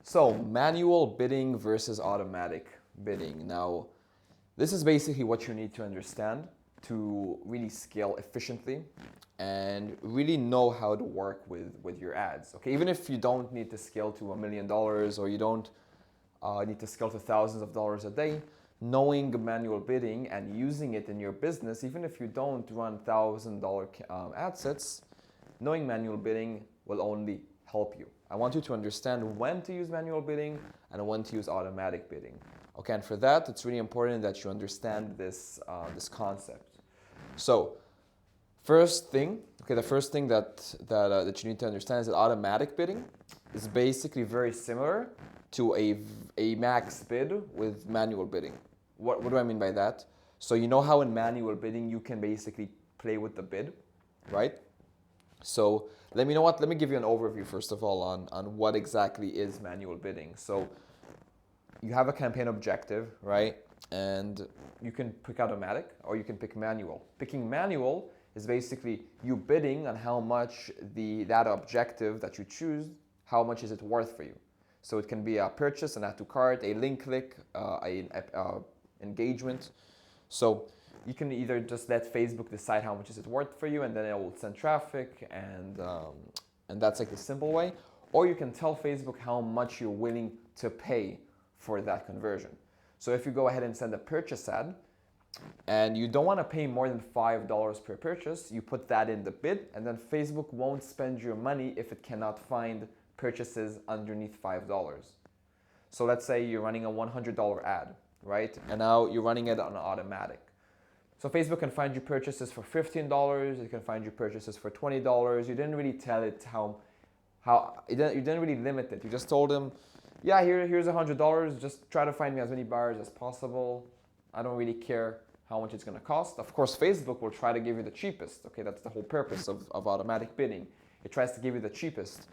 So, manual bidding versus automatic bidding. Now, this is basically what you need to understand to really scale efficiently and really know how to work with your ads. Okay, even if you don't need to scale to $1 million or you don't need to scale to thousands of dollars a day, knowing manual bidding and using it in your business, even if you don't run $1,000 ad sets, knowing manual bidding will only help you. I want you to understand when to use manual bidding and when to use automatic bidding. Okay, and for that, it's really important that you understand this concept. So, the first thing that you need to understand is that automatic bidding is basically very similar to a max bid with manual bidding. What do I mean by that? So you know how in manual bidding you can basically play with the bid, right? So let me give you an overview first of all on what exactly is manual bidding. So you have a campaign objective, right? And you can pick automatic or you can pick manual. Picking manual is basically you bidding on how much that objective that you choose, how much is it worth for you. So it can be a purchase, an add to cart, a link click, engagement. So you can either just let Facebook decide how much is it worth for you, and then it will send traffic, and that's like the simple way. Or you can tell Facebook how much you're willing to pay for that conversion. So if you go ahead and send a purchase ad, and you don't want to pay more than $5 per purchase, you put that in the bid, and then Facebook won't spend your money if it cannot find purchases underneath $5. So let's say you're running a $100 ad, right? And now you're running it on automatic. So Facebook can find you purchases for $15, it can find you purchases for $20. You didn't really tell it you didn't really limit it. You just told them, yeah, here's $100, just try to find me as many buyers as possible. I don't really care how much it's gonna cost. Of course, Facebook will try to give you the cheapest. Okay, that's the whole purpose of automatic bidding. It tries to give you the cheapest.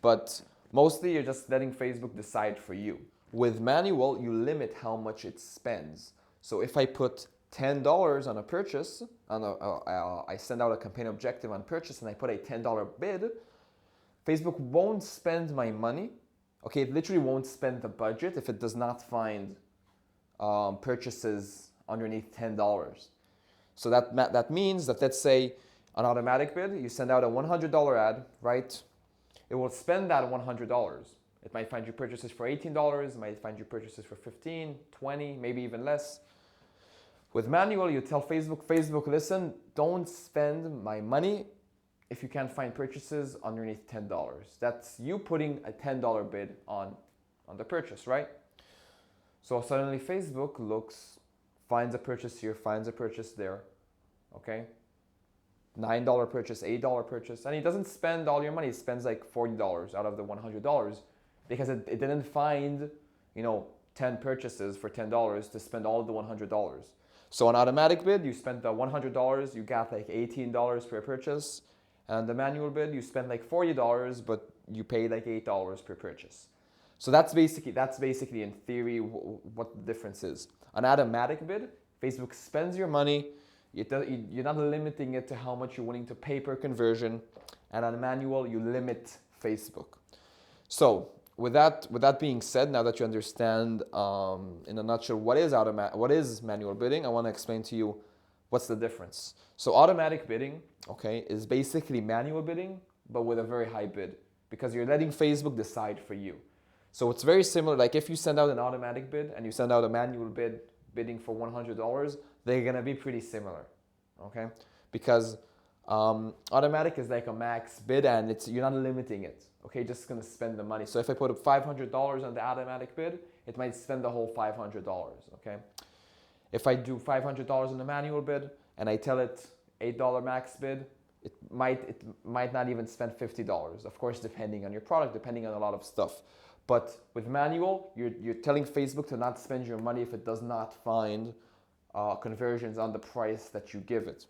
But mostly you're just letting Facebook decide for you. With manual, you limit how much it spends. So if I put $10 on a purchase, I send out a campaign objective on purchase and I put a $10 bid, Facebook won't spend my money. Okay, it literally won't spend the budget if it does not find purchases underneath $10. So that means that, let's say an automatic bid, you send out a $100 ad, right? It will spend that $100. It might find you purchases for $18, it might find you purchases for $15, $20, maybe even less. With manual, you tell Facebook, listen, don't spend my money if you can't find purchases underneath $10. That's you putting a $10 bid on the purchase, right? So suddenly Facebook finds a purchase here, finds a purchase there, okay? $9 purchase, $8 purchase, and he doesn't spend all your money. He spends like $40 out of the $100 because it didn't find, 10 purchases for $10 to spend all of the $100. So on automatic bid, you spent the $100, you got like $18 per purchase, and on the manual bid, you spent like $40, but you paid like $8 per purchase. So that's basically in theory what the difference is. On automatic bid, Facebook spends your money. You're not limiting it to how much you're willing to pay per conversion, and on manual you limit Facebook. So with that being said, now that you understand in a nutshell what is manual bidding, I want to explain to you what's the difference. So automatic bidding, okay, is basically manual bidding but with a very high bid because you're letting Facebook decide for you. So it's very similar. Like if you send out an automatic bid and you send out a manual bid bidding for $100, they're gonna be pretty similar, okay? Because automatic is like a max bid and you're not limiting it, okay? Just gonna spend the money. So if I put up $500 on the automatic bid, it might spend the whole $500, okay? If I do $500 on the manual bid and I tell it $8 max bid, it might not even spend $50. Of course, depending on your product, depending on a lot of stuff. But with manual, you're telling Facebook to not spend your money if it does not find conversions on the price that you give it.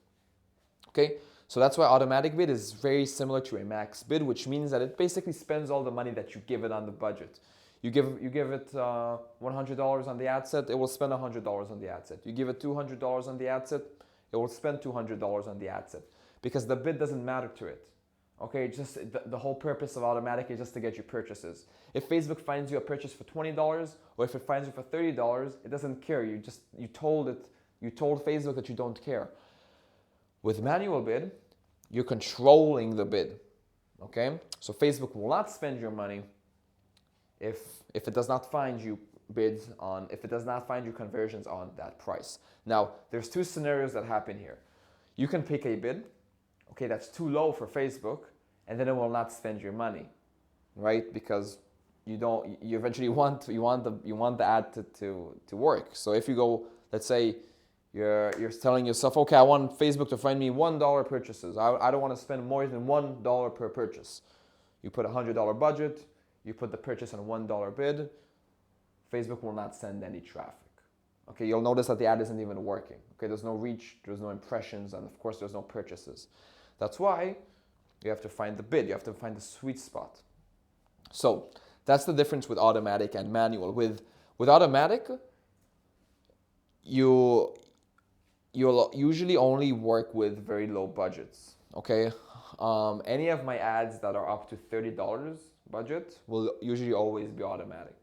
Okay, so that's why automatic bid is very similar to a max bid, which means that it basically spends all the money that you give it on the budget. You give it $100 on the ad set, it will spend $100 on the ad set. You give it $200 on the ad set, it will spend $200 on the ad set because the bid doesn't matter to it. Okay, just the whole purpose of automatic is just to get you purchases. If Facebook finds you a purchase for $20 or if it finds you for $30, it doesn't care. You told Facebook that you don't care. With manual bid, you're controlling the bid. Okay? So Facebook will not spend your money if it does not find you bids on, if it does not find you conversions on that price. Now, there's two scenarios that happen here. You can pick a bid, okay, that's too low for Facebook, and then it will not spend your money, right? Because you eventually want the ad to work. So if you go, let's say you're telling yourself, okay, I want Facebook to find me $1 purchases. I don't want to spend more than $1 per purchase. You put a $100 budget, you put the purchase on a $1 bid, Facebook will not send any traffic. Okay, you'll notice that the ad isn't even working. Okay, there's no reach, there's no impressions, and of course there's no purchases. That's why you have to find the bid, you have to find the sweet spot. So that's the difference with automatic and manual. With automatic, you'll usually only work with very low budgets. Okay, any of my ads that are up to $30 budget will usually always be automatic.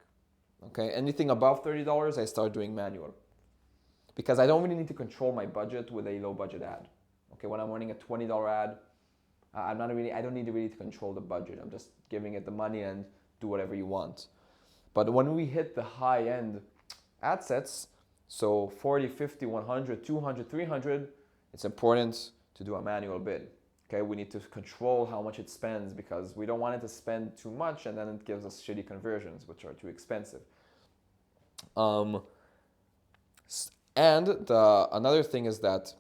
Okay, anything above $30, I start doing manual because I don't really need to control my budget with a low budget ad. Okay, when I'm running a $20 ad, I don't need to really control the budget. I'm just giving it the money and do whatever you want. But when we hit the high end ad sets, so 40, 50, 100, 200, 300, it's important to do a manual bid. Okay, we need to control how much it spends because we don't want it to spend too much and then it gives us shitty conversions, which are too expensive. And another thing is that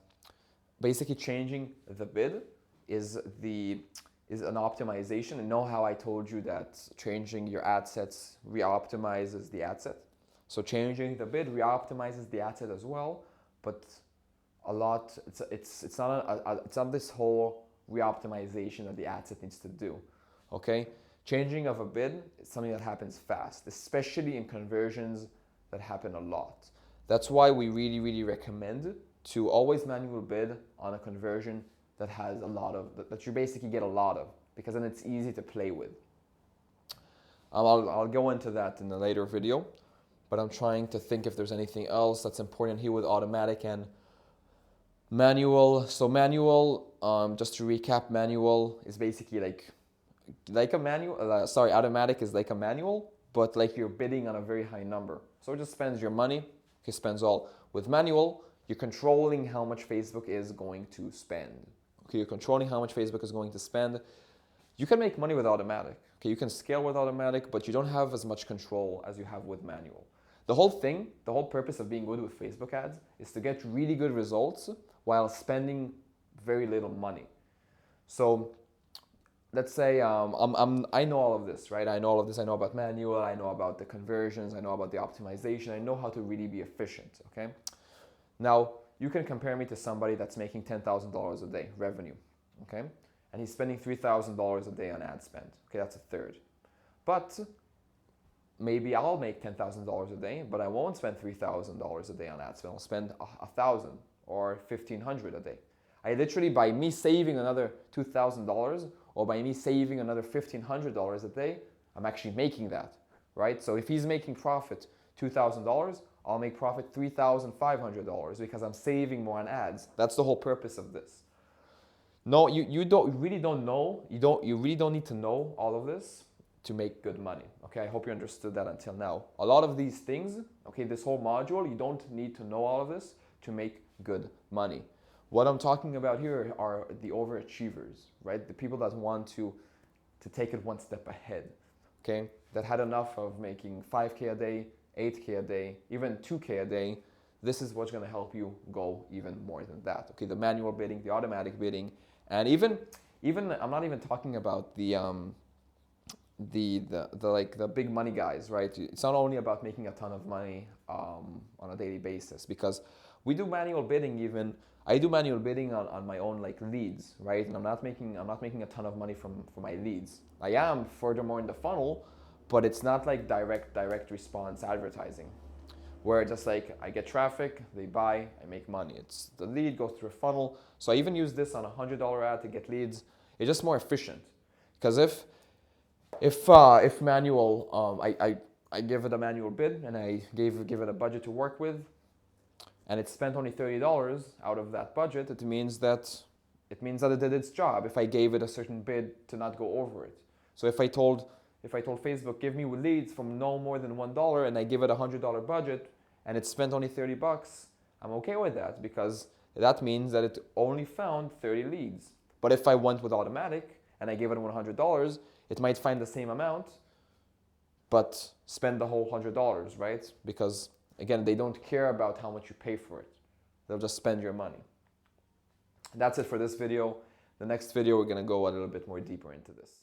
basically changing the bid is an optimization. And know how I told you that changing your ad sets re-optimizes the ad set. So changing the bid re-optimizes the ad set as well, but a lot. It's not this whole re-optimization that the ad set needs to do. Okay, changing of a bid is something that happens fast, especially in conversions that happen a lot. That's why we really recommend to always manual bid on a conversion that has a lot of that you basically get a lot of, because then it's easy to play with. I'll go into that in a later video, but I'm trying to think if there's anything else that's important here with automatic and manual. So manual, just to recap, manual is basically like a manual. Automatic is like a manual, but like you're bidding on a very high number. So it just spends your money. Okay, spends all. With manual, you're controlling how much Facebook is going to spend. Okay, you're controlling how much Facebook is going to spend. You can make money with automatic. Okay, you can scale with automatic, but you don't have as much control as you have with manual. The whole purpose of being good with Facebook ads is to get really good results while spending very little money. So let's say I know all of this, right? I know all of this. I know about manual. I know about the conversions. I know about the optimization. I know how to really be efficient, okay? Now, you can compare me to somebody that's making $10,000 a day revenue, okay? And he's spending $3,000 a day on ad spend. Okay, that's a third. But maybe I'll make $10,000 a day, but I won't spend $3,000 a day on ad spend. I'll spend $1,000 or $1,500 a day. I literally, by me saving another $2,000 or by me saving another $1,500 a day, I'm actually making that, right? So if he's making profit $2,000, I'll make profit $3,500 because I'm saving more on ads. That's the whole purpose of this. No, you really don't know. You really don't need to know all of this to make good money. Okay, I hope you understood that until now. A lot of these things, okay, this whole module, you don't need to know all of this to make good money. What I'm talking about here are the overachievers, right? The people that want to take it one step ahead, okay? That had enough of making 5K a day, 8K a day, even 2K a day. This is what's gonna help you go even more than that, okay? The manual bidding, the automatic bidding, and even I'm not even talking about the big money guys, right? It's not only about making a ton of money on a daily basis, because we do manual bidding. I do manual bidding on my own leads, right? And I'm not making a ton of money from my leads. I am furthermore in the funnel, but it's not like direct response advertising, where just I get traffic, they buy, I make money. It's the lead goes through a funnel. So I even use this on a $100 ad to get leads. It's just more efficient. Because if manual, I give it a manual bid and I give it a budget to work with, and it spent only $30 out of that budget, it means that it did its job if I gave it a certain bid to not go over it. So if I told Facebook, give me leads from no more than $1 and I give it a $100 budget and it spent only 30 bucks, I'm okay with that because that means that it only found 30 leads. But if I went with automatic and I gave it $100, it might find the same amount, but spend the whole $100, right? Because again, they don't care about how much you pay for it. They'll just spend your money. That's it for this video. The next video, we're gonna go a little bit more deeper into this.